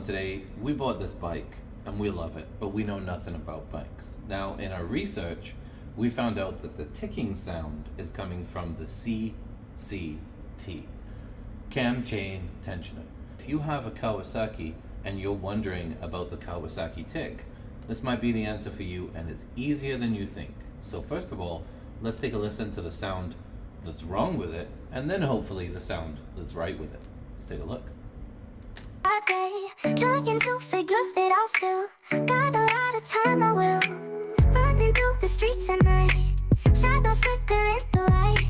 today, we bought this bike and we love it, but we know nothing about bikes. Now, in our research, we found out that the ticking sound is coming from the CCT, cam chain tensioner. If you have a Kawasaki and you're wondering about the Kawasaki tick, this might be the answer for you, and it's easier than you think. So first of all, let's take a listen to the sound that's wrong with it, and then hopefully the sound that's right with it. Let's take a look. Trying to figure it out still. Got a lot of time, I will. Running through the streets at night. Shadows flicker in the light.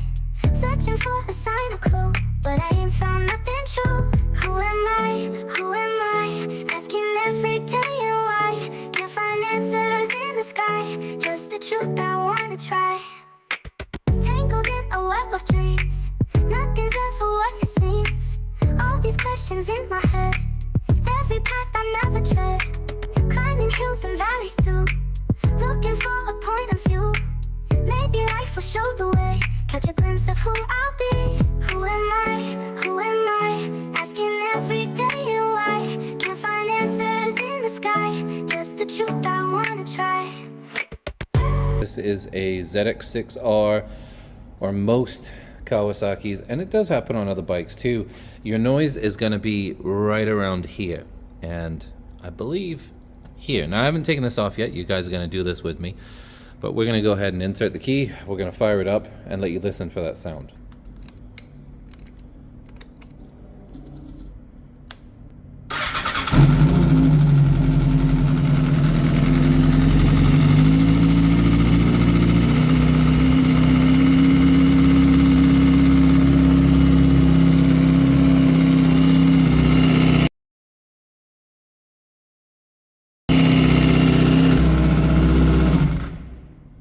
Searching for a sign or clue, but I ain't found nothing true. Who am I? Who am I? Asking every day and why. Can't find answers in the sky. Just the truth I wanna try. Tangled in a web of dreams. Nothing's ever what it seems. All these questions in my head. Every path I never tread. Climbing hills and valleys too. Looking for a point of view. Maybe life will show the way. Catch a glimpse of who I'll be. Who am I? Who am I? Asking every day and why. Can't find answers in the sky. Just the truth I wanna try. This is a ZX6R, or most Kawasaki's, and it does happen on other bikes too. Your noise is going to be right around here, and I believe here. Now I haven't taken this off yet. You guys are going to do this with me, but we're going to go ahead and insert the key. We're going to fire it up and let you listen for that sound.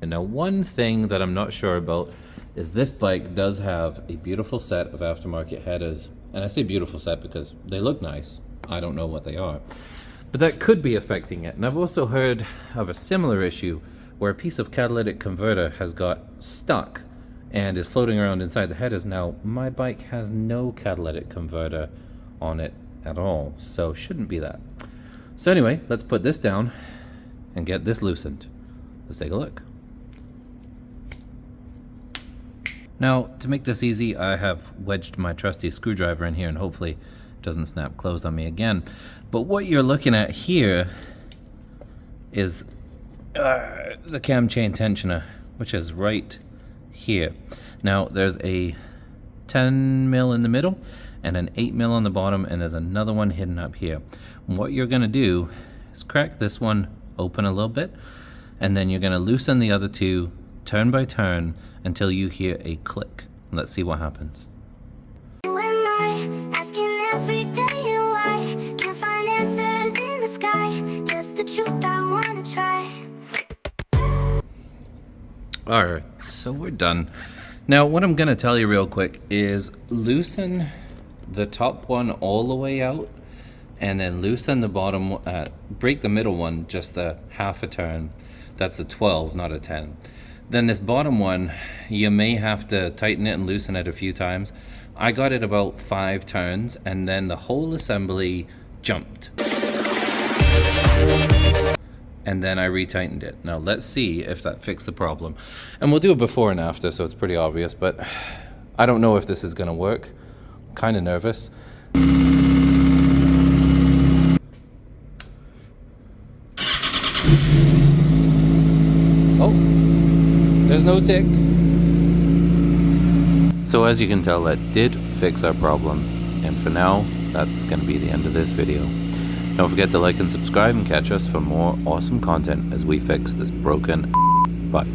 Now, one thing that I'm not sure about is this bike does have a beautiful set of aftermarket headers. And I say beautiful set because they look nice. I don't know what they are. But that could be affecting it. And I've also heard of a similar issue where a piece of catalytic converter has got stuck and is floating around inside the headers. Now, my bike has no catalytic converter on it at all, so shouldn't be that. So anyway, let's put this down and get this loosened. Let's take a look. Now, to make this easy, I have wedged my trusty screwdriver in here, and hopefully it doesn't snap closed on me again. But what you're looking at here is the cam chain tensioner, which is right here. Now, there's a 10 mil in the middle and an 8 mil on the bottom, and there's another one hidden up here. And what you're going to do is crack this one open a little bit, and then you're going to loosen the other two turn by turn until you hear a click. Let's see what happens. Who am I? Asking every day and why. Can't find answers in the sky. Just the truth I wanna try. Alright, so we're done. Now what I'm gonna tell you real quick is loosen the top one all the way out, and then loosen the bottom, break the middle one just a half a turn. That's a 12, not a 10. Then this bottom one, you may have to tighten it and loosen it a few times. I got it about 5 turns, and then the whole assembly jumped. And then I retightened it. Now let's see if that fixed the problem. And we'll do a before and after, so it's pretty obvious, but I don't know if this is gonna work. I'm kind of nervous. Oh. There's no tick. So as you can tell, that did fix our problem. And for now, that's going to be the end of this video. Don't forget to like and subscribe and catch us for more awesome content as we fix this broken bike.